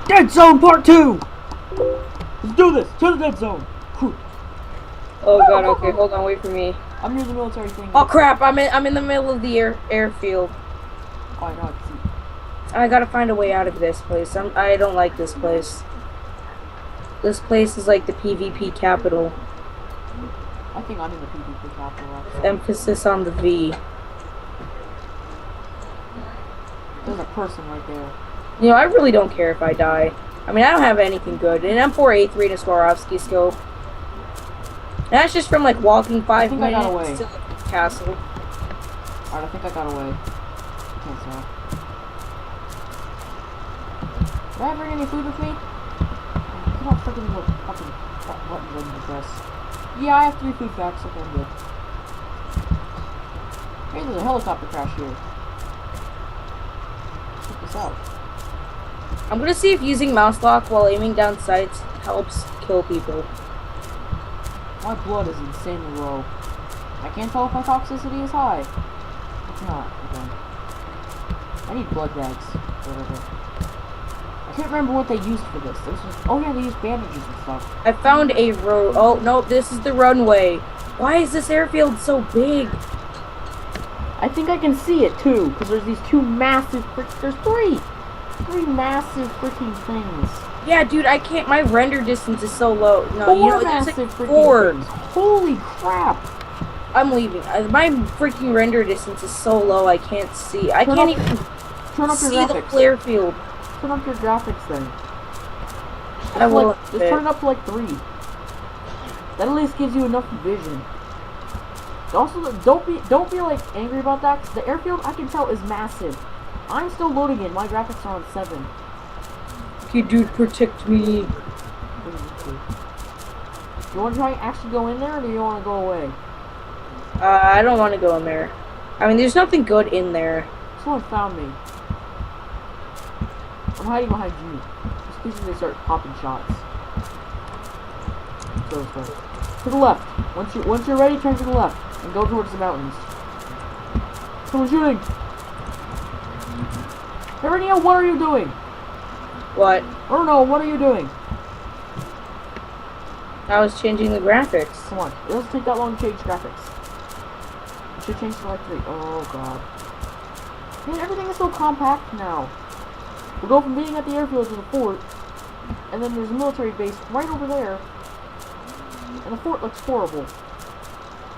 Dead Zone Part 2! Let's do this! To the Dead Zone! Whew. Oh god, okay, hold on, wait for me. I'm near the military thing. Oh crap, I'm in the middle of the airfield. Oh, I know, I can see. I gotta find a way out of this place. I don't like this place. This place is like the PvP capital. I think I'm in the PvP capital, actually. Emphasis on the V. There's a person right there. You know, I really don't care if I die. I mean, I don't have anything good. An M4A3 and a Swarovski scope. And that's just from like walking 5 minutes to the castle. Alright, I think I got away. I can't tell. Did I bring any food with me? Come on, freaking look. Fucking button ready to press. Yeah, I have 3 food packs. Okay, I'm good. Hey, there's a helicopter crash here. Check this out. I'm gonna see if using mouse lock while aiming down sights helps kill people. My blood is insanely low. I can't tell if my toxicity is high. It's not. Okay. I need blood bags. Whatever. I can't remember what they used for this. Oh yeah, they used bandages and stuff. I found a road. Oh no, this is the runway. Why is this airfield so big? I think I can see it too, because there's these 2 massive. There's 3 massive freaking things. Yeah, dude, I can't. My render distance is so low. No, 4 you know, massive there's like freaking 4. things. Holy crap! I'm leaving. My freaking render distance is so low. I can't see. I can't even see the flare field. Turn up your graphics then. I will. Just turn it up to like 3. That at least gives you enough vision. Also, don't be like angry about that, because the airfield I can tell is massive. I'm still loading it. My graphics are on 7. Okay, dude, protect me. Do you want to try and actually go in there, or do you want to go away? I don't want to go in there. I mean, there's nothing good in there. Someone found me. I'm hiding behind you. Just in case they start popping shots. Go this way. To the left. Once you're ready, turn to the left and go towards the mountains. Someone's shooting. Erno, what are you doing? What? Erno, what are you doing? I was changing the graphics. Come on, it doesn't take that long to change graphics. It should change to like 3. Oh god. Man, everything is so compact now. We'll go from being at the airfield to the fort, and then there's a military base right over there, and the fort looks horrible.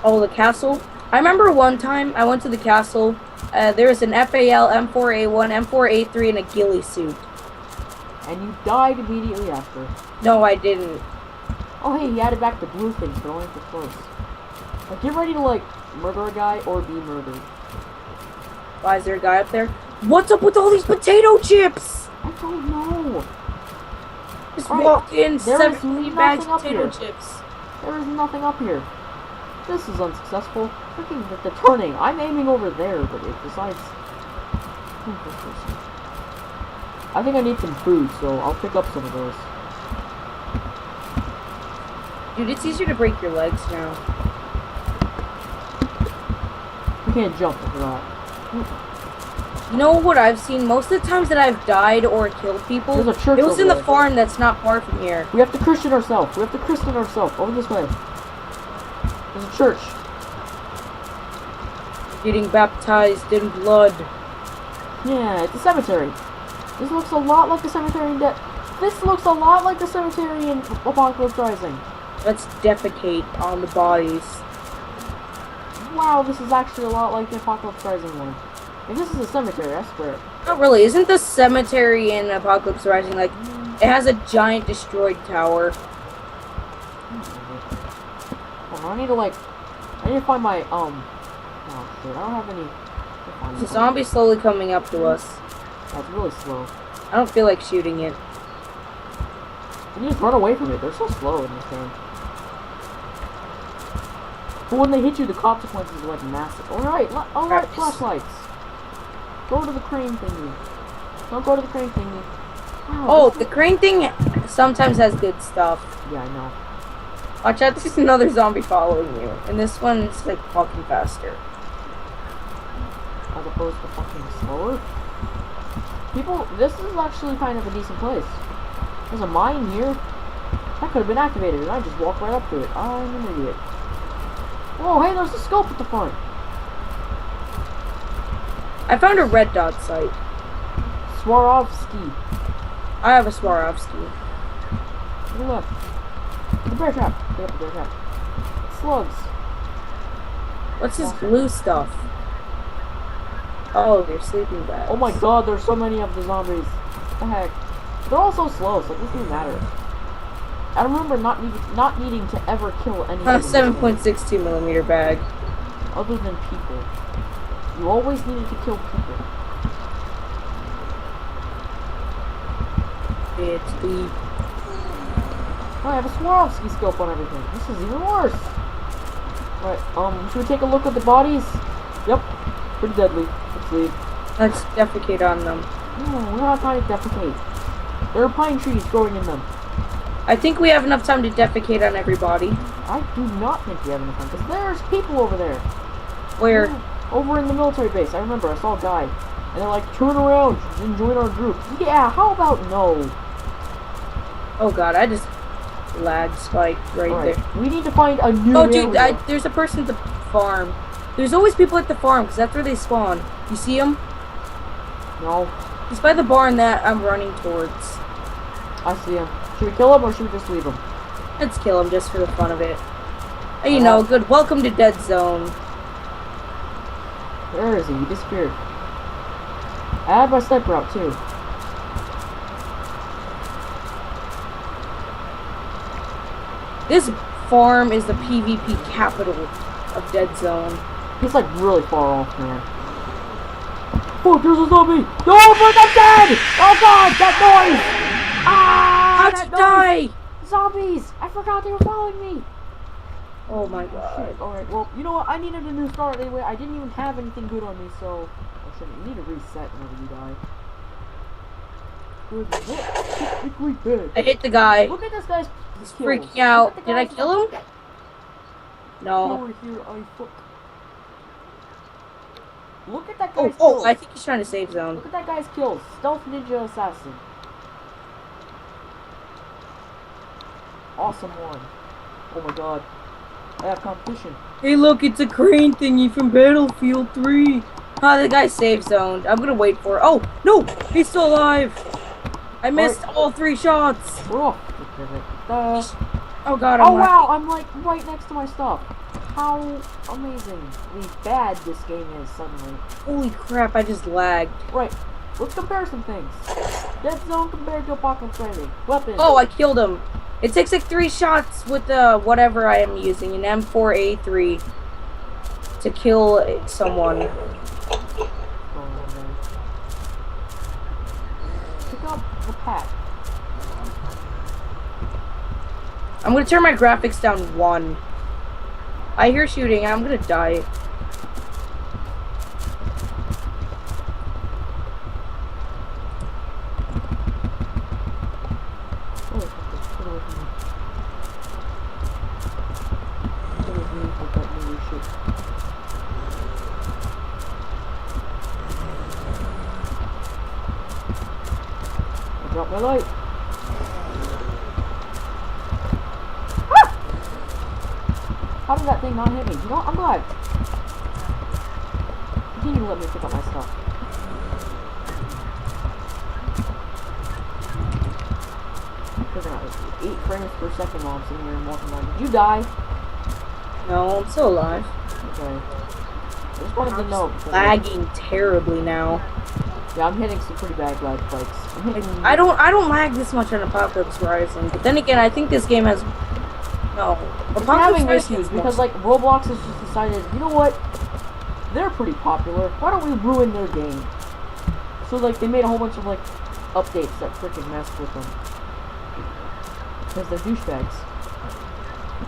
Oh, the castle? I remember one time I went to the castle. There was an FAL, M4A1, M4A3, and a ghillie suit. And you died immediately after. No, I didn't. Oh hey, he added back the blue things, but only for close. Like, get ready to, like, murder a guy or be murdered. Why is there a guy up there? What's up with all these potato chips? I don't know. Just walked in, 17 bags of potato here. chips. There is nothing up here. This is unsuccessful. Freaking the turning. I'm aiming over there, but it decides. I think I need some food, so I'll pick up some of those. Dude, it's easier to break your legs now. You can't jump, I forgot. You know what I've seen? Most of the times that I've died or killed people, There's a church it was in the there. farm that's not far from here. We have to Christian ourselves. Over this way. There's a church. Getting baptized in blood. Yeah, it's a cemetery. This looks a lot like the cemetery in This looks a lot like the cemetery in Apocalypse Rising. Let's defecate on the bodies. Wow, this is actually a lot like the Apocalypse Rising one. If this is a cemetery, I swear. Not really. Isn't the cemetery in Apocalypse Rising like it has a giant destroyed tower? Oh, I need to find my oh shit, I don't have any. There's a zombie slowly coming up to us. That's really slow. I don't feel like shooting it. You just run away from it. They're so slow in this game. But when they hit you, the consequences are like massive. Alright, flashlights. Go to the crane thingy. Don't go to the crane thingy. Wow, oh, the crane thing sometimes has good stuff. Yeah, I know. Watch out, there's another zombie following you. And this one's like walking faster. As opposed to fucking slower. People, this is actually kind of a decent place. There's a mine here? That could have been activated, and I just walked right up to it. I'm an idiot. Oh, hey, there's a scope at the front. I found a red dot site. Swarovski. I have a Swarovski. To the left. The bear trap. Yep, the bear trap. Slugs. What's this blue stuff? Oh, they're sleeping bags. Oh my god, there's so many of the zombies. What the heck? They're all so slow, so it doesn't even matter. I remember not needing to ever kill any of them. 7.62 millimeter bag. Other than people. You always needed to kill people. It's the... Oh, I have a Swarovski scope on everything. This is even worse. Alright, should we take a look at the bodies? Yep. Pretty deadly. Let's leave. Let's defecate on them. No, we don't have time to defecate. There are pine trees growing in them. I think we have enough time to defecate on everybody. I do not think we have enough time, because there's people over there. Where? Yeah, over in the military base. I remember, I saw a guy. And they're like, turn around and join our group. Yeah, how about no? Oh god, I just lag spiked right there. We need to find a new Oh dude, area. there's a person at the farm. There's always people at the farm, because that's where they spawn. You see him? No. He's by the barn that I'm running towards. I see him. Should we kill him or should we just leave him? Let's kill him just for the fun of it. And you know, good welcome to Deadzone. Where is he? He disappeared. I have my sniper out too. This farm is the PvP capital of Deadzone. He's like really far off, man. Oh, there's a zombie! No, but I'm dead! Oh god, that noise! Ah! How'd you die? Zombies! I forgot they were following me! Oh my god. Alright, well, you know what? I needed a new start anyway. I didn't even have anything good on me, so... I shouldn't. You need to reset whenever you die. I hit the guy. Look at this guy's He's freaking out. Did I kill him? No. Over here, Look at that guy's kills. Oh, I think he's trying to save zone. Look at that guy's kills. Stealth Ninja Assassin. Awesome one. Oh my god. I have competition. Hey look, it's a crane thingy from Battlefield 3. Ah, the guy save zoned. I'm gonna wait for it. Oh, no! He's still alive! I missed all 3 shots! Oh god, oh wow, I'm like right next to my stuff. How amazingly bad this game is suddenly. Holy crap, I just lagged. Right, let's compare some things. Deadzone compared to Apocalypse Rising. Weapons. Oh, I killed him. It takes like 3 shots with whatever I am using, an M4A3, to kill someone. Pick up the pack. I'm gonna turn my graphics down 1. I hear shooting, I'm gonna die. Drop my light. How did that thing not hit me? You know what? I'm glad. Continue to let me pick up my stuff. Figuring out 8 frames per second while I'm sitting here and walking around. Did you die? No, I'm still alive. Okay. I just wanted to know. Lagging terribly now. Yeah, I'm hitting some pretty bad lag spikes. I'm hitting... I don't lag this much on Apocalypse Rising, but then again, I think this game has It's having issues because like Roblox has just decided, you know what? They're pretty popular. Why don't we ruin their game? So like they made a whole bunch of like updates that freaking messed with them because they're douchebags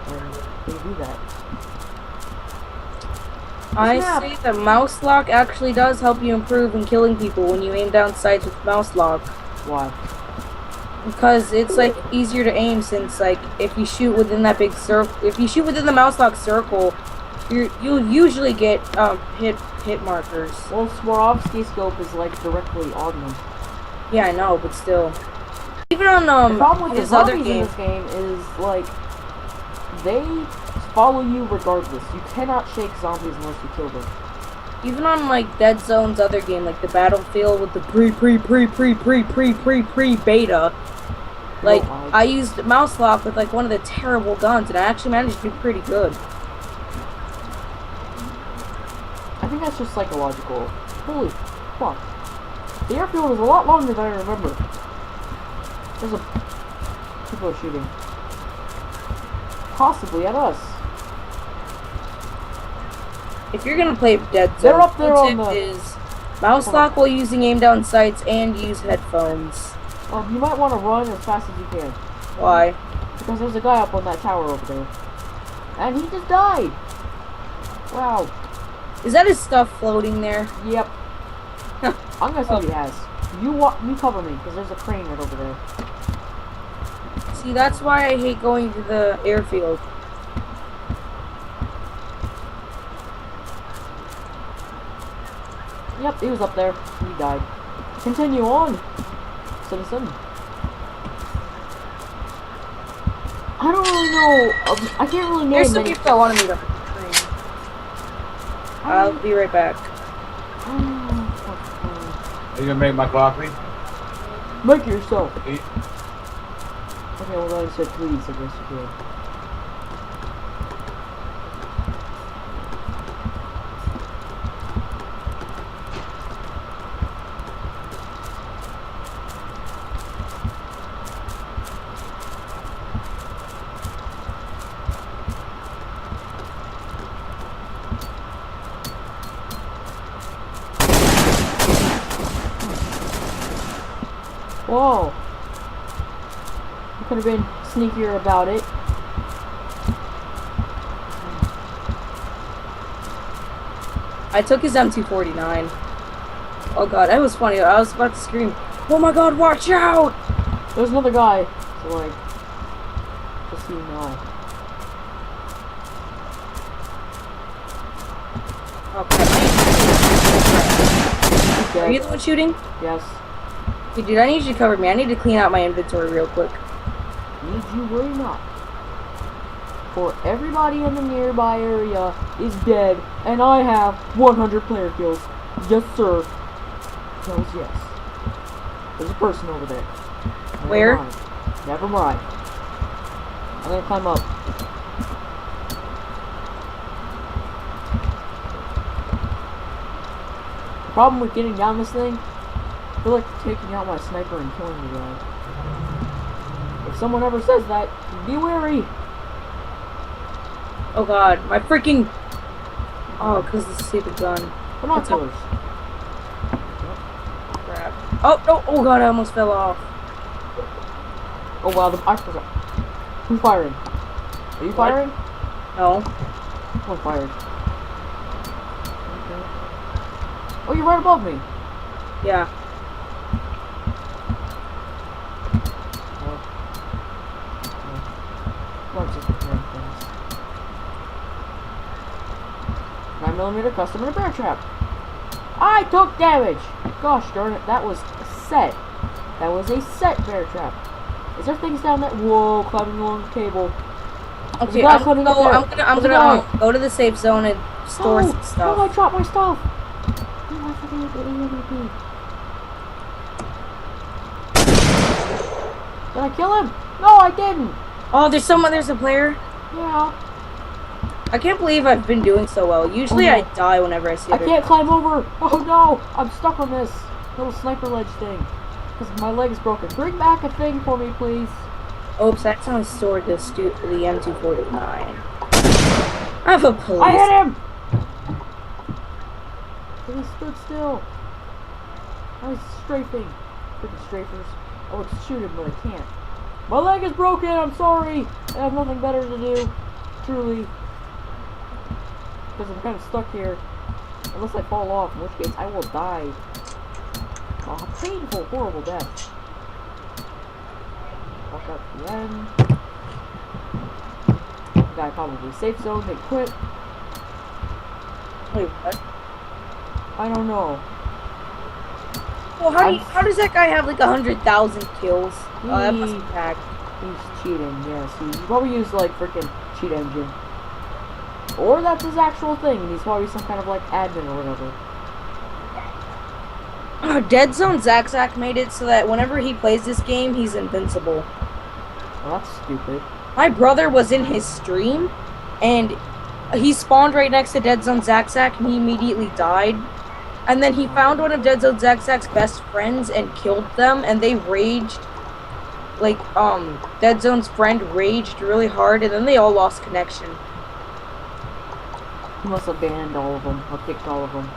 and they do that. I say the mouse lock actually does help you improve in killing people when you aim down sights with mouse lock. Why? Because it's like easier to aim since like if you shoot within that big circle, if you shoot within the mouse lock circle, you'll usually get hit markers. Well, Swarovski scope is like directly on them. Yeah, I know, but still. Even on The problem with the his other zombies in game. this game is, like, they follow you regardless. You cannot shake zombies unless you kill them. Even on like Deadzone's other game, like the Battlefield with the pre beta. Like I used mouse lock with like one of the terrible guns, and I actually managed to do pretty good. I think that's just psychological. Holy fuck. The airfield is a lot longer than I remember. There's a... people are shooting. Possibly at us. If you're gonna play Deadzone, they're up there on the... is mouse lock while using aim down sights and use headphones. You might want to run as fast as you can. Why? Because there's a guy up on that tower over there. And he just died! Wow. Is that his stuff floating there? Yep. I'm gonna see what he has. You cover me, because there's a crane right over there. See, that's why I hate going to the airfield. Yep, he was up there. He died. Continue on, citizen. I don't really know. I can't really name There's some people that wanted me to train. I'll be right back. Are you gonna make my coffee? Make it yourself. Eat. Okay, well, I said please. I guess you did. Whoa! You could have been sneakier about it. I took his M249. Oh god, that was funny. I was about to scream, "Oh my god, watch out!" There's another guy. So, like, just so you know. Okay. Are you the one shooting? Yes. Hey, dude, I need you to cover me. I need to clean out my inventory real quick. Need you worry not. For everybody in the nearby area is dead, and I have 100 player kills. Yes, sir. Hells yes. There's a person over there. Where? Never mind. I'm gonna climb up. The problem with getting down this thing, I feel like taking out my sniper and killing the guy. If someone ever says that, be wary. Oh god, my freaking... Oh, because of the stupid gun. Binoculars. Crap. Oh, no! Oh god, I almost fell off. Oh wow, I forgot. Who's firing? Are you firing? No. Someone fired. Okay. Oh, you're right above me. Yeah. Let's just preparing things. 9mm custom and a bear trap. I took damage! Gosh darn it, that was a set. That was a set bear trap. Is there things down there? Whoa, climbing along the cable. Okay, I'm gonna go to the safe zone and store some stuff. Oh, I dropped my stuff! Oh, I forgot the AWP. Did I kill him? No, I didn't! Oh, there's a player? Yeah. I can't believe I've been doing so well. Usually I die whenever I see it. I can't climb over! Oh no! I'm stuck on this little sniper ledge thing. Because my leg is broken. Bring back a thing for me, please. Oops, I accidentally stored the M249. I have a police. I hit him! He stood still. I was strafing. Freaking strafers. I would shoot him, but I can't. My leg is broken, I'm sorry! I have nothing better to do. Truly. Because I'm kind of stuck here. Unless I fall off, in which case I will die. Oh, a painful, horrible death. Walk out to the end. Guy probably safe zone, they quit. Wait, what? I don't know. Well, how does that guy have like 100,000 kills? Oh, that must be hacked. He's cheating, yes. He probably used, like, freaking cheat engine. Or that's his actual thing, and he's probably some kind of, like, admin or whatever. Deadzone Zack made it so that whenever he plays this game, he's invincible. Well, that's stupid. My brother was in his stream, and he spawned right next to Deadzone Zack, and he immediately died. And then he found one of Deadzone Zack's best friends and killed them, and they raged. Like, Deadzone's friend raged really hard, and then they all lost connection. He must have banned all of them, or kicked all of them.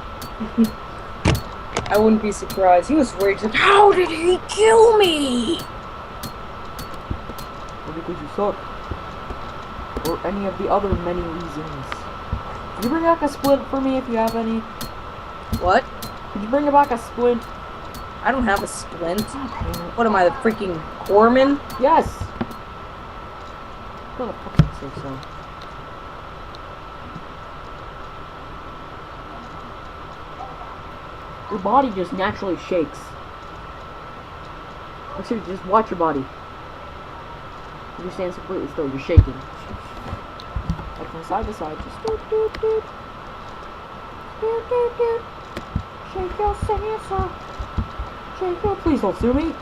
I wouldn't be surprised. He was raging. How did he kill me? Or because you suck. Or any of the other many reasons. Could you bring back a splint for me if you have any? What? Could you bring back a splint? I don't have a splint. What am I, the freaking corpsman? Yes! For the fucking sake, so. Your body just naturally shakes. Actually, just watch your body. If you stand completely still, you're shaking. Like from side to side, just doot doot doot. Doot doot doot. Shake your salsa. Shake your. Please don't sue me.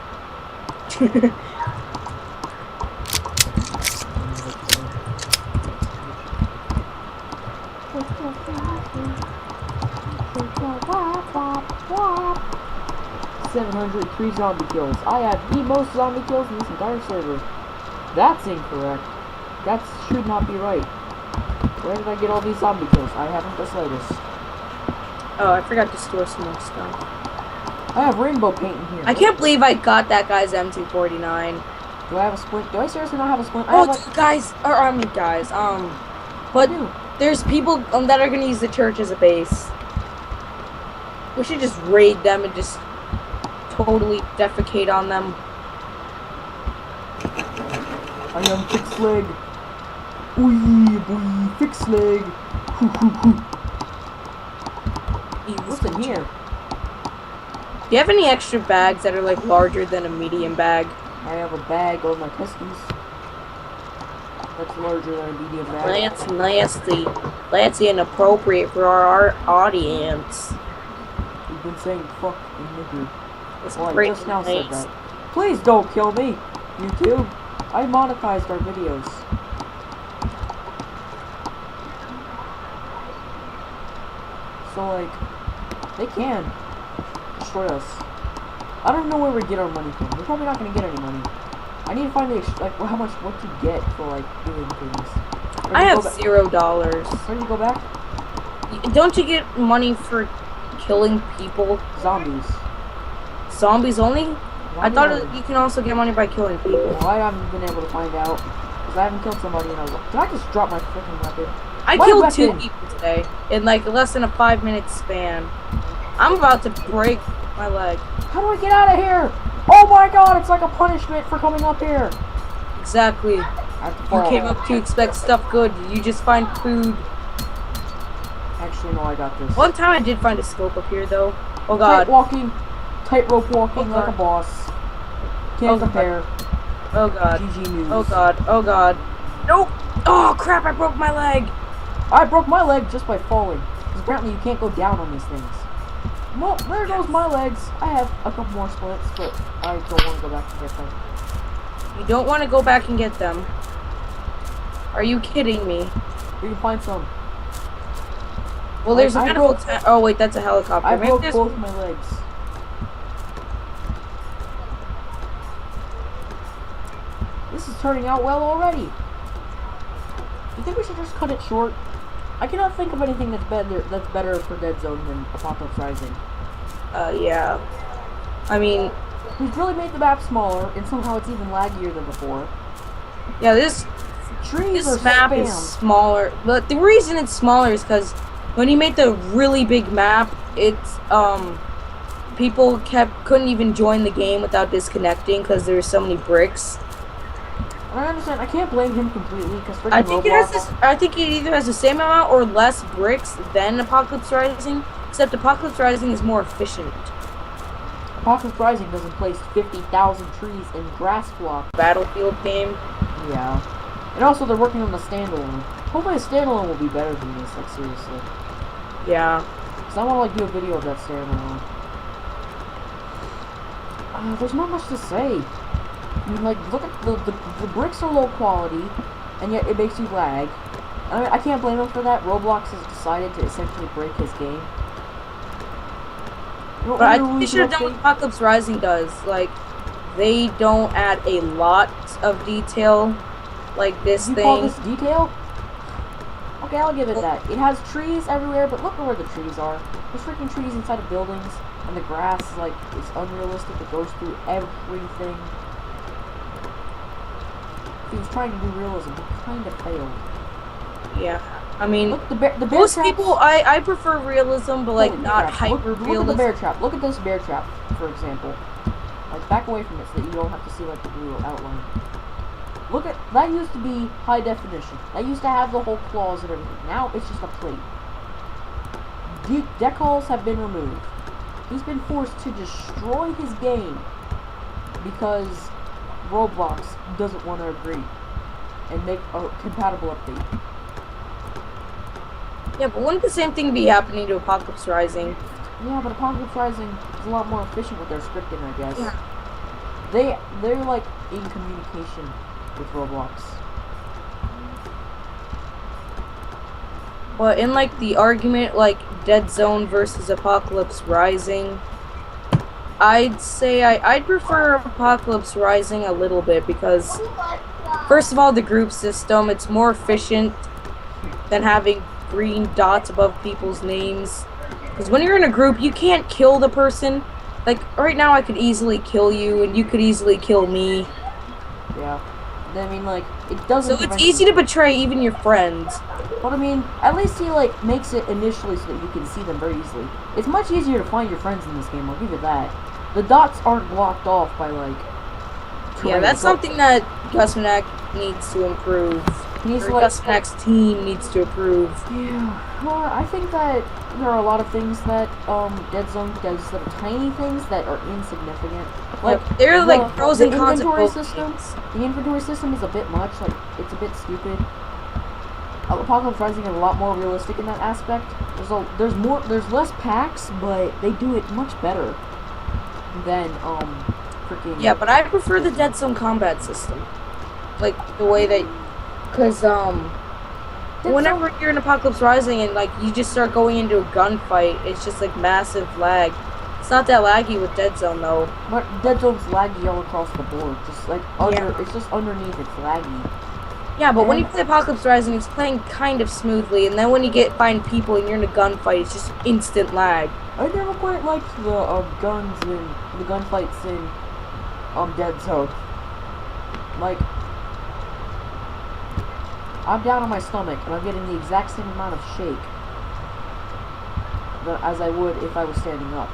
Wop, wop, wop. 703 zombie kills. I have the most zombie kills in this entire server. That's incorrect. That should not be right. Where did I get all these zombie kills? I haven't the slightest. Oh, I forgot to store some more stuff. I have rainbow paint in here. I can't believe I got that guy's M249. Do I have a splint? Do I seriously not have a splint? Oh, guys, but there's people that are gonna use the church as a base. We should just raid them and just totally defecate on them. I am fixed leg. Ooh, boy, fixed leg. Hoo, hoo, hoo. What's in here? Do you have any extra bags that are like larger than a medium bag? I have a bag on my testes. That's larger than a medium bag. That's nasty. That's inappropriate for our audience. You've been saying fuck and nigger. Well, I just now said that. Please don't kill me, YouTube. I monetized our videos. So, like, they can destroy us. I don't know where we get our money from. We're probably not going to get any money. I need to find the, like, how much, what to get for, like, doing things. I have $0. Ready to go back? Don't you get money for killing people? Zombies. Zombies only? I thought you can also get money by killing people. Well, I haven't been able to find out. Because I haven't killed somebody in a while. Did I just drop my freaking weapon? I killed 2 people today. In like less than a 5-minute span. I'm about to break my leg. How do I get out of here? Oh my god, it's like a punishment for coming up here. Exactly. You came up to expect stuff good. You just find food. Actually, no, I got this. One time I did find a scope up here, though. Oh god. Tightrope walking like a boss. Can't compare. Oh god. GG news. Oh god. Oh god. Nope. Oh crap! I broke my leg. I broke my leg just by falling. Because apparently you can't go down on these things. Well, there goes my legs. I have a couple more splits, but I don't want to go back and get them. You don't want to go back and get them. Are you kidding me? We can find some. Well, there's a medical oh wait, that's a helicopter. I broke both my legs. This is turning out well already. You think we should just cut it short? I cannot think of anything that's better for Deadzone than Apocalypse Rising. Yeah. I mean, we've really made the map smaller, and somehow it's even laggier than before. Yeah, this map is smaller. But the reason it's smaller is because when you make the really big map, it's people couldn't even join the game without disconnecting because there's so many bricks. I understand. I can't blame him completely because I think I think it either has the same amount or less bricks than Apocalypse Rising, except Apocalypse Rising is more efficient. Apocalypse Rising doesn't place 50,000 trees in grass blocks. Battlefield game. Yeah. And also, they're working on the standalone. Hopefully, the standalone will be better than this, like, seriously. Yeah. Because I want to, like, do a video of that standalone. There's not much to say. I mean, like, look at the bricks are low quality, and yet it makes you lag. I mean, I can't blame him for that. Roblox has decided to essentially break his game. But I think they should have done what Apocalypse Rising does. Like, they don't add a lot of detail like this you thing. call this detail? Okay, I'll give it that. It has trees everywhere, but look at where the trees are. There's freaking trees inside of buildings, and the grass is like, it's unrealistic. It goes through everything. If he was trying to do realism, he kind of failed. Yeah, I mean, look, the bear most traps. people, I prefer realism, but like not hyper look at realism. the bear trap. Look at this bear trap, for example. Like, back away from it so that you don't have to see like the blue outline. Look at that. Used to be high definition. That used to have the whole claws and everything. Now it's just a plate. Decals have been removed. He's been forced to destroy his game because Roblox doesn't want to agree and make a compatible update. Yeah, but wouldn't the same thing be happening to Apocalypse Rising? Yeah, but Apocalypse Rising is a lot more efficient with their scripting, I guess. Yeah. They're like in communication with Roblox. But in like the argument like Deadzone versus Apocalypse Rising, I'd say I'd prefer Apocalypse Rising a little bit because first of all, the group system, it's more efficient than having green dots above people's names. Because when you're in a group, you can't kill the person. Like, right now I could easily kill you, and you could easily kill me. Yeah. I mean, like, it doesn't... So it's easy to betray even your friends. But, I mean, at least he, like, makes it initially so that you can see them very easily. It's much easier to find your friends in this game, I'll give you that. The dots aren't blocked off by, like... Yeah, that's something that Gusmanak needs to improve. Gusmanak's team needs to improve. Yeah, well, I think that there are a lot of things that Deadzone does that are tiny things that are insignificant. Like they're like pros and cons of both systems. The inventory system is a bit much. Like, it's a bit stupid. Apocalypse Rising is a lot more realistic in that aspect. There's less packs, but they do it much better than freaking. Yeah, but I prefer the Deadzone combat system. Like the way that. Because, whenever you're in Apocalypse Rising and, like, you just start going into a gunfight, it's just, like, massive lag. It's not that laggy with Deadzone, though. But Deadzone's laggy all across the board. Just, like, it's just underneath, it's laggy. Yeah, but when you play Apocalypse Rising, it's playing kind of smoothly, and then when you find people and you're in a gunfight, it's just instant lag. I never quite liked the, guns in, the gunfights in, Deadzone. Like... I'm down on my stomach, and I'm getting the exact same amount of shake as I would if I was standing up.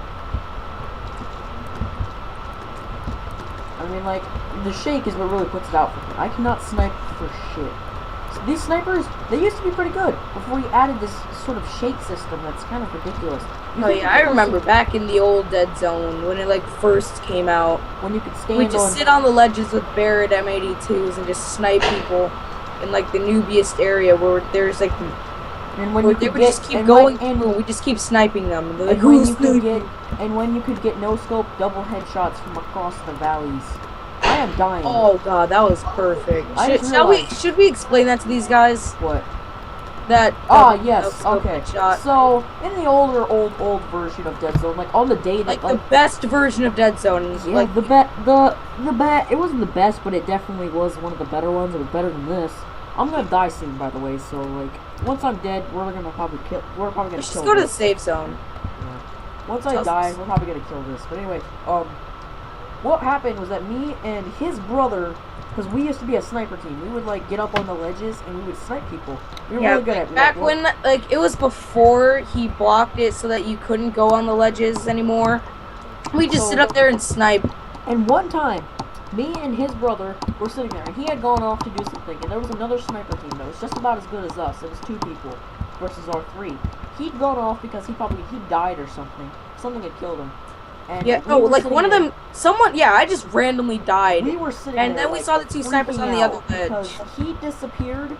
I mean, like, the shake is what really puts it out for me. I cannot snipe for shit. So these snipers, they used to be pretty good before you added this sort of shake system that's kind of ridiculous. Oh yeah, I remember back in the old Deadzone when it like first came out. When you could stand we just sit on the ledges with Barrett M82s and just snipe people. In like the noobiest area where there's like, and when where you they could would get, just keep going through, we just keep sniping them. And like, when you could get no scope double headshots from across the valleys. I am dying. Oh god, that was perfect. Should we explain that to these guys? What? That. Yes. Okay. Headshot. So in the old version of Deadzone, like on the day that like the best version of Deadzone, yeah, like the it wasn't the best, but it definitely was one of the better ones. It was better than this. I'm gonna die soon, by the way. So like, once I'm dead, we're probably gonna kill. Let's just go to the safe zone. Yeah. Once I die, we're probably gonna kill this. But anyway, what happened was that me and his brother, because we used to be a sniper team, we would like get up on the ledges and we would snipe people. We were really good at it. Back when like it was before he blocked it so that you couldn't go on the ledges anymore. We just sit up there and snipe. And one time, me and his brother were sitting there, and he had gone off to do something, and there was another sniper team that was just about as good as us. It was 2 people versus our 3. He'd gone off because he died or something. Something had killed him. And Yeah, we no, were like sitting one of there- them, someone, yeah, I just randomly died. We were sitting And there, then we like, saw the two snipers on freaking the other out ledge. because he disappeared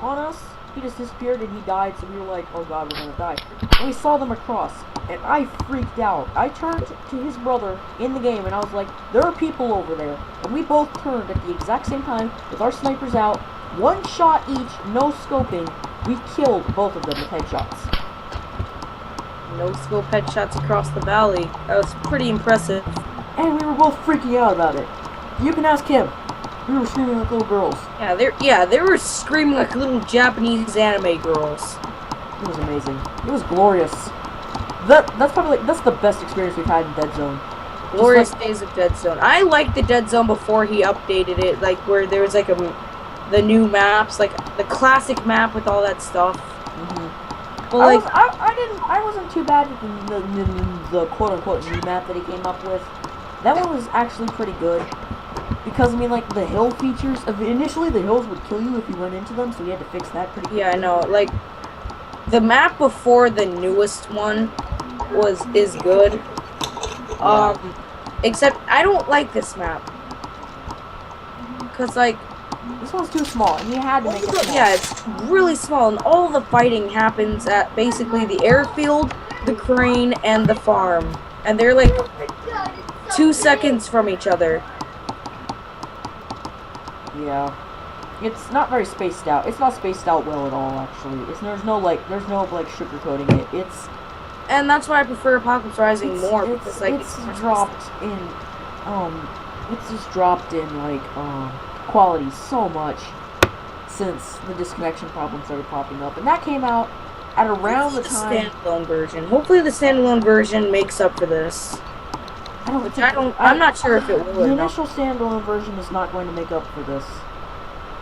on us. He just disappeared and he died, so we were like, oh god, we're gonna die. And we saw them across, and I freaked out. I turned to his brother in the game, and I was like, there are people over there. And we both turned at the exact same time, with our snipers out, one shot each, no scoping. We killed both of them with headshots. No scope headshots across the valley. That was pretty impressive. And we were both freaking out about it. You can ask him. We were screaming like little girls. Yeah, they were screaming like little Japanese anime girls. It was amazing. It was glorious. That's probably like, that's the best experience we've had in Deadzone. Glorious days of Deadzone. I liked the Deadzone before he updated it, like where there was like the new maps, like the classic map with all that stuff. Mm-hmm. Well, like I wasn't too bad with the quote unquote new map that he came up with. That one was actually pretty good. Because, I mean, like, the hill features, initially the hills would kill you if you went into them, so we had to fix that pretty quickly. yeah, I know, like, the map before the newest one is good. Except, I don't like this map. Because, like... This one's too small, and you had to make it small. Yeah, it's really small, and all the fighting happens at basically the airfield, the crane, and the farm. And they're, like, 2 seconds from each other. Yeah. It's not very spaced out. It's not spaced out well at all, actually. There's no sugarcoating it. And that's why I prefer Apocalypse Rising more, because, like, it's dropped in, it's just dropped in, like, quality so much since the disconnection problem started popping up. And that came out at around the time... standalone version. Hopefully the standalone version makes up for this. I'm not sure if it will or The not. initial standalone version is not going to make up for this.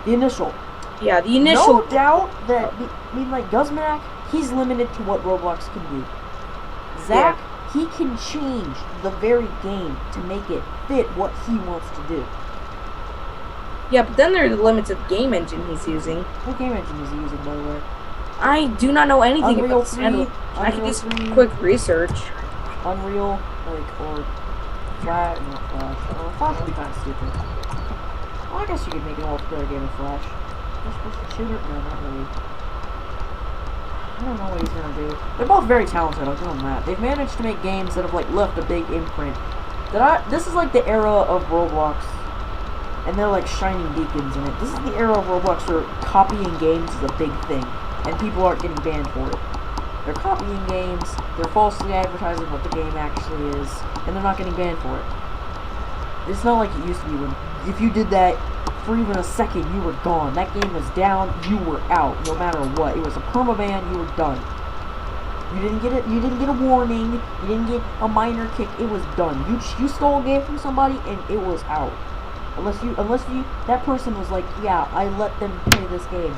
The initial. Yeah, the initial... No doubt that, like, Guzmanak, he's limited to what Roblox can do. Zach, he can change the very game to make it fit what he wants to do. Yeah, but then there are the limits of the game engine he's using. What game engine is he using, by the way? I do not know anything Unreal about 3, standalone. I can do some 3. quick research. Unreal, like, or Flash, not Flash. Flash would be kind of stupid. Well, I guess you could make an multiplayer game of Flash. Just supposed to shoot it? No, not really. I don't know what he's gonna do. They're both very talented, I'll give them that. They've managed to make games that have, like, left a big imprint. This is, like, the era of Roblox. And they're, like, shining beacons in it. This is the era of Roblox where copying games is a big thing. And people aren't getting banned for it. They're copying games, they're falsely advertising what the game actually is, and they're not getting banned for it. It's not like it used to be when, if you did that for even a second, you were gone. That game was down, you were out, no matter what. It was a permaban, you were done. You didn't get a warning, you didn't get a minor kick, it was done. You stole a game from somebody, and it was out. Unless that person was like, yeah, I let them play this game.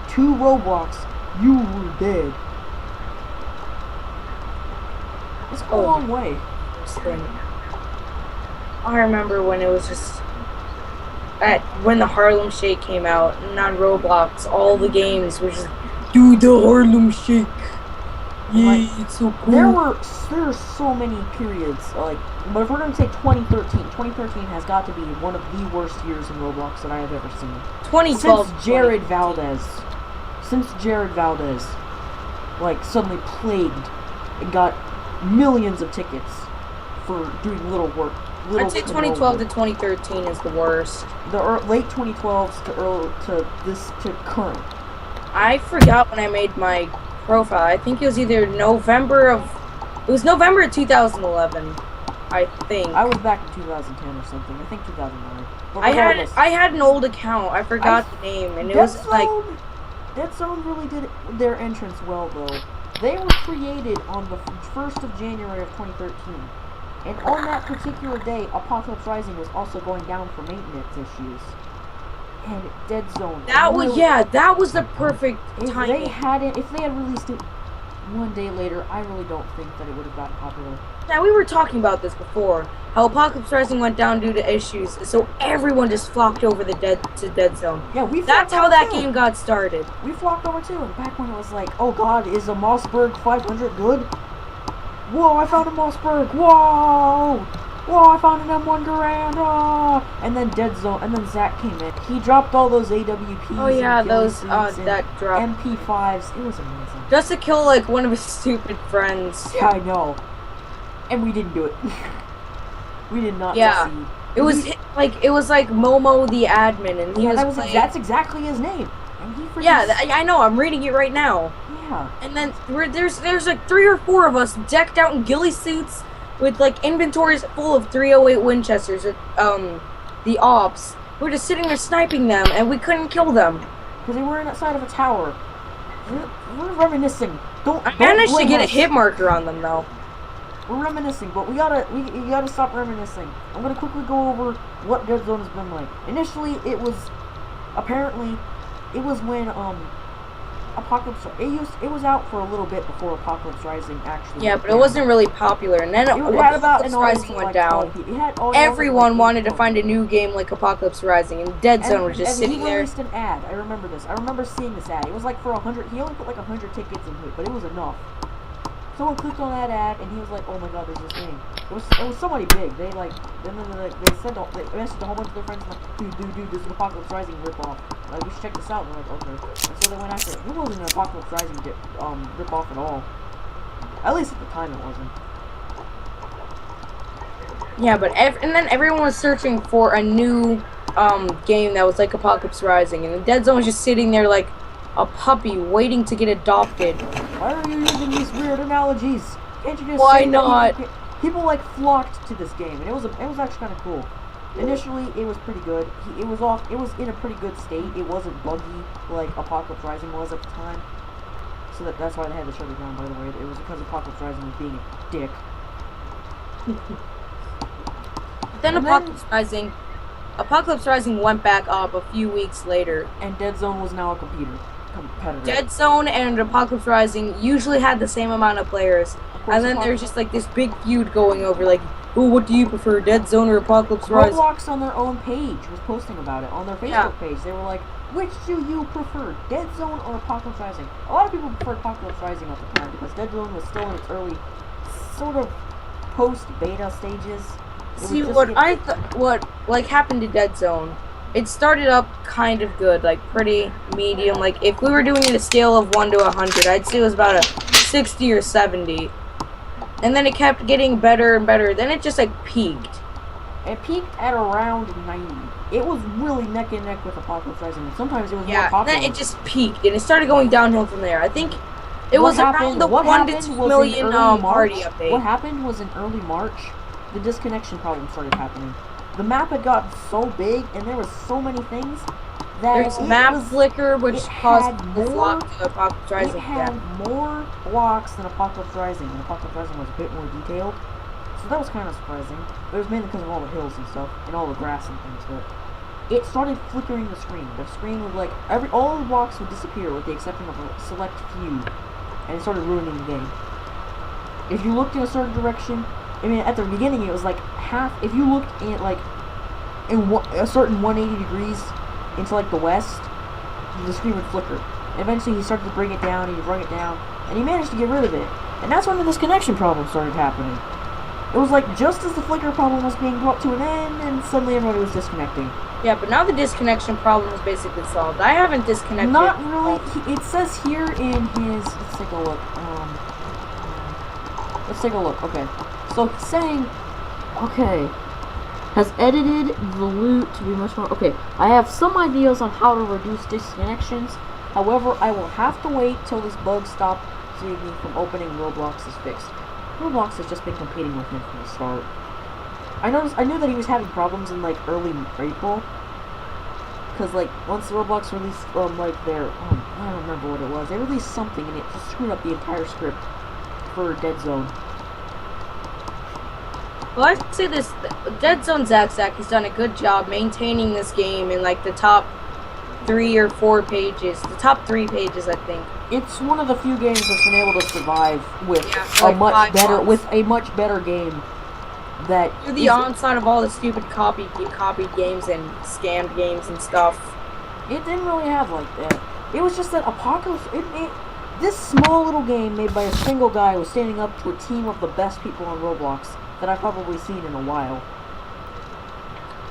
To Roblox, you were dead. It's a long way. I remember when it was just when the Harlem Shake came out, and on Roblox, all the games were just do the Harlem Shake. Yeah, Like, it's so cool. There are so many periods, like, but if we're gonna say 2013 has got to be one of the worst years in Roblox that I have ever seen. 2012. Since Jared Valdez, like, suddenly plagued and got millions of tickets for doing little work. I'd say 2012 to 2013 is the worst. The late 2012s to current. I forgot when I made my profile. I think it was either November of 2011. I think. I was back in 2010 or something. I think 2009. But I had an old account. I forgot the name, and it was like. Deadzone really did their entrance well, though. They were created on the 1st of January of 2013. And on that particular day, Apocalypse Rising was also going down for maintenance issues. And Deadzone... That was the perfect timing. If they had released it one day later, I really don't think that it would have gotten popular. Yeah, we were talking about this before. How Apocalypse Rising went down due to issues, so everyone just flocked over to Deadzone. Yeah, That's how that game got started. We flocked over too, and back when it was like, oh god, is a Mossberg 500 good? Whoa, I found a Mossberg. Whoa! Whoa, I found an M1 Garand. Ah! And then Deadzone, and then Zach came in. He dropped all those AWPs. Oh yeah, and ghillie those suits that and drop MP5s. It was amazing. just to kill like one of his stupid friends. Yeah, I know. And we didn't do it. We did not Yeah. succeed. It was like Momo the admin, and he was playing. That's exactly his name. And he freaking Yeah, I know. I'm reading it right now. yeah. And then there's like 3 or 4 of us decked out in ghillie suits with like inventories full of 308 Winchesters. The ops. We're just sitting there sniping them, and we couldn't kill them. Because they were inside of a tower. We're reminiscing. I managed to blame get a us. hit marker on them though. We're reminiscing, but we gotta stop reminiscing. I'm gonna quickly go over what Deadzone has been like. Initially, it was when Apocalypse. It was out for a little bit before Apocalypse Rising actually. Yeah, but it wasn't really popular, and then Apocalypse Rising went down. Everyone wanted to find a new game like Apocalypse Rising, and Deadzone was just sitting there. He released an ad. I remember this. I remember seeing this ad. It was like for 100. He only put like 100 tickets into it, but it was enough. Someone clicked on that ad, and he was like, "Oh my God, there's this game." It was somebody big. They like, and then they messaged a whole bunch of their friends like, "Dude, this is an Apocalypse Rising ripoff. Like, we should check this out." And they're like, "Okay." And so they went after it. It wasn't an Apocalypse Rising ripoff at all. At least at the time, it wasn't. Yeah, but and then everyone was searching for a new game that was like Apocalypse Rising, and Deadzone was just sitting there like a puppy waiting to get adopted. Why are you using these weird analogies? Can't you just Why say not? People like flocked to this game, and it was actually kind of cool. Initially, it was pretty good. It was in a pretty good state. It wasn't buggy like Apocalypse Rising was at the time. So that's why they had to shut it down. By the way, it was because Apocalypse Rising was being a dick. Then Apocalypse Rising went back up a few weeks later. And Deadzone was now a competitor. Deadzone and Apocalypse Rising usually had the same amount of players. And then there's just like this big feud going over like, oh, what do you prefer, Deadzone or Apocalypse Rising? Roblox on their own page was posting about it. On their Facebook page, they were like, which do you prefer, Deadzone or Apocalypse Rising? A lot of people preferred Apocalypse Rising at the time because Deadzone was still in its early, sort of post-beta stages. See, what happened to Deadzone, it started up kind of good, like pretty medium. Like if we were doing it a scale of 1 to 100, I'd say it was about a 60 or 70. And then it kept getting better and better. Then it just like peaked. It peaked at around 90. It was really neck and neck with Apocalypse Rising. Sometimes it was more popular. Then it just peaked and it started going downhill from there. I think it was around the 1 to 2 million party update. What happened was in early March, the disconnection problem started happening. The map had gotten so big and there was so many things that there's map flicker, which caused the flock to Apocalypse Rising. It had more blocks than Apocalypse Rising, and Apocalypse Rising was a bit more detailed. So that was kind of surprising. But it was mainly because of all the hills and stuff, and all the grass and things. But it started flickering the screen. The screen would like all the blocks would disappear with the exception of a select few, and it started ruining the game. If you looked in a certain direction, I mean, at the beginning it was like half. If you looked in like in a certain 180 degrees into like the west, the screen would flicker. And eventually he started to bring it down, and he brought it down, and he managed to get rid of it. And that's when the disconnection problem started happening. It was like just as the flicker problem was being brought to an end, and suddenly everybody was disconnecting. Yeah, but now the disconnection problem is basically solved. I haven't disconnected. Not really. It says here in his. Let's take a look. Let's take a look. Okay. So he's saying, okay, has edited the loot to be much more. Okay, I have some ideas on how to reduce disconnections. However, I will have to wait till this bug stops me from opening Roblox is fixed. Roblox has just been competing with him from the start. I knew that he was having problems in like early April, because like once Roblox released like their I don't remember what it was. They released something and it just screwed up the entire script for Deadzone. Well, I'd say this, Deadzone Zack has done a good job maintaining this game in like the top 3 or 4 pages. The top 3 pages, I think. It's one of the few games that's been able to survive with like a much better game. That through the onslaught of all the stupid copied games and scammed games and stuff. It didn't really have like that. It was just that Apocalypse. This small little game made by a single guy was standing up to a team of the best people on Roblox that I've probably seen in a while.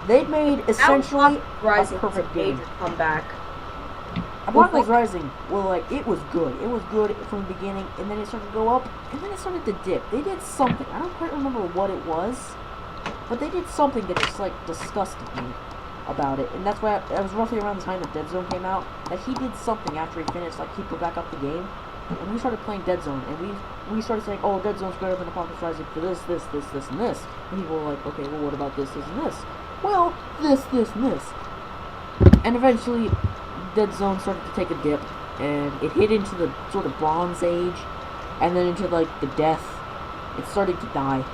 They'd made essentially a perfect game. Comeback. Apocalypse Rising, well, like, it was good. It was good from the beginning, and then it started to go up, and then it started to dip. They did something. I don't quite remember what it was, but they did something that just, like, disgusted me about it. And that's why it was roughly around the time that Deadzone came out, that he did something after he finished, like, he put back up the game. And we started playing Deadzone, and we started saying, oh, Deadzone's better than Apocalypse Rising for this, this, this, this, and this. And people were like, okay, well, what about this, this, and this? Well, this, this, and this. And eventually, Deadzone started to take a dip, and it hit into the sort of Bronze Age, and then into, like, the death. It started to die.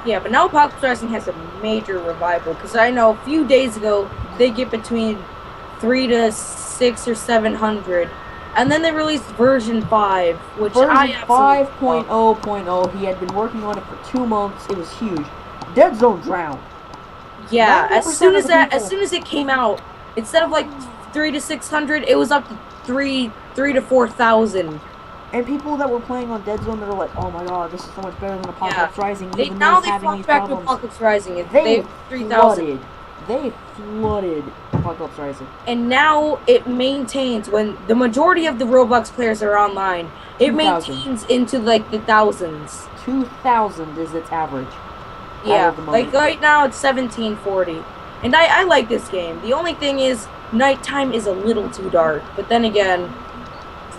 Yeah, but now Apocalypse Rising has a major revival, because I know a few days ago, they get between 3 to 6 or 700, and then they released version 5, which version I absolutely 5.0.0, he had been working on it for 2 months, it was huge. Deadzone drowned. Yeah, as 90% soon of as it came out, instead of like 3 to 600, it was up to 3 to 4,000. And people that were playing on Deadzone that are like, oh my god, this is so much better than Apocalypse Rising, even though Now it's they having these flocked back to problems. Apocalypse Rising. They 3,000. They flooded Apocalypse Rising. And now it maintains, when the majority of the Roblox players are online, it 2,000. maintains into like the thousands. 2,000 is its average. Yeah, like right now it's 1740. And I like this game. The only thing is, nighttime is a little too dark. But then again,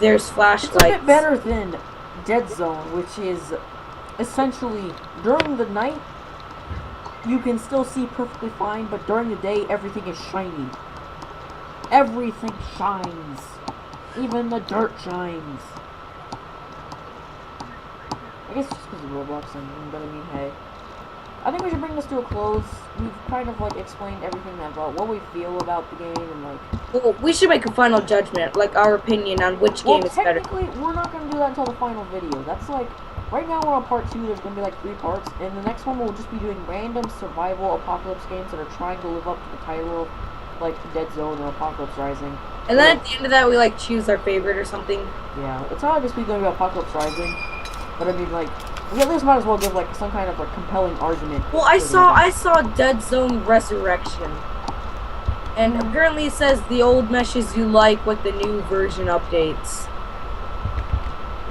there's flashlights. It's a bit better than Deadzone, which is essentially during the night you can still see perfectly fine, but during the day everything is shiny. Everything shines. Even the dirt shines. I guess it's just because of Roblox, but I mean, hey. I think we should bring this to a close. We've kind of, like, explained everything about what we feel about the game and, like... Well, we should make a final judgment, like our opinion on which game is better. Technically, we're not going to do that until the final video. That's, like... Right now we're on part 2, there's going to be, like, 3 parts, and the next one we'll just be doing random survival apocalypse games that are trying to live up to the title of, like, Deadzone or Apocalypse Rising. And then at the end of that, we, like, choose our favorite or something. Yeah, it's not just be going to be Apocalypse Rising, but I mean, like... We at least might as well give, like, some kind of, like, compelling argument. Well, I saw Deadzone Resurrection. And apparently it says the old meshes you like with the new version updates.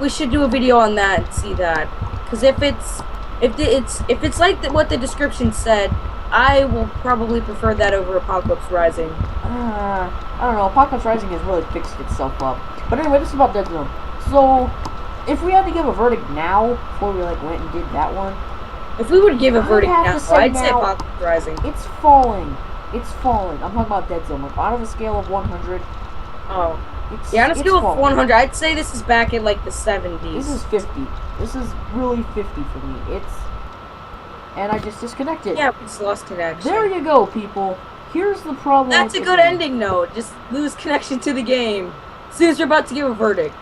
We should do a video on that and see that. Because if it's like what the description said, I will probably prefer that over Apocalypse Rising. I don't know, Apocalypse Rising has really fixed itself up. But anyway, this is about Deadzone. So... If we had to give a verdict now, before we like went and did that one, if we would give a verdict now, I'd say now, Apocalypse Rising. It's falling. It's falling. I'm talking about Deadzone. Like, out of a scale of 100. Oh. Yeah, on a scale of 100, I'd say this is back in like the 70s. This is 50. This is really 50 for me. And I just disconnected. Yeah, we just lost connection. There you go, people. Here's the problem. That's a good ending note. Just lose connection to the game. As soon as you're about to give a verdict.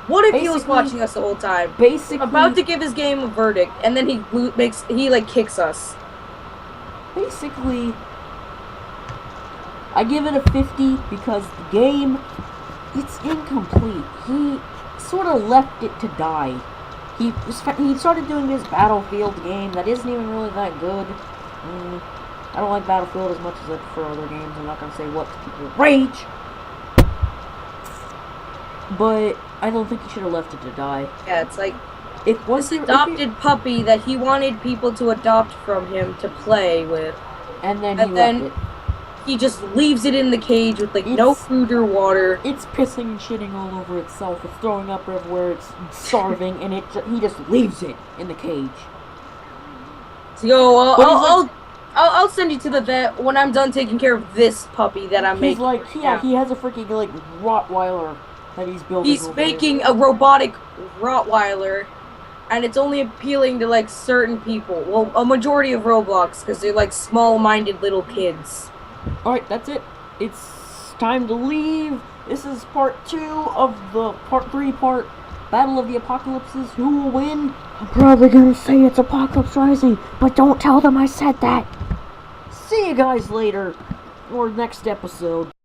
What if he was watching us the whole time? Basically, about to give his game a verdict, and then he kicks us. Basically, I give it a 50 because the game, it's incomplete. He sort of left it to die. He started doing this Battlefield game that isn't even really that good. I don't like Battlefield as much as I prefer other games. I'm not gonna say what people rage. But I don't think he should have left it to die. Yeah, it's like this adopted puppy that he wanted people to adopt from him to play with. And then he left it. He just leaves it in the cage with like no food or water. It's pissing and shitting all over itself. It's throwing up everywhere. It's starving, and he just leaves it in the cage. So I'll send you to the vet when I'm done taking care of this puppy that I'm making. He's like, yeah, he has a freaking like Rottweiler that he's building. He's making a robotic Rottweiler, and it's only appealing to like certain people. Well, a majority of Roblox, because they're like small-minded little kids. Alright, that's it. It's time to leave. This is part 2 of the part 3 part Battle of the Apocalypses. Who will win? I'm probably gonna say it's Apocalypse Rising, but don't tell them I said that. See you guys later, or next episode.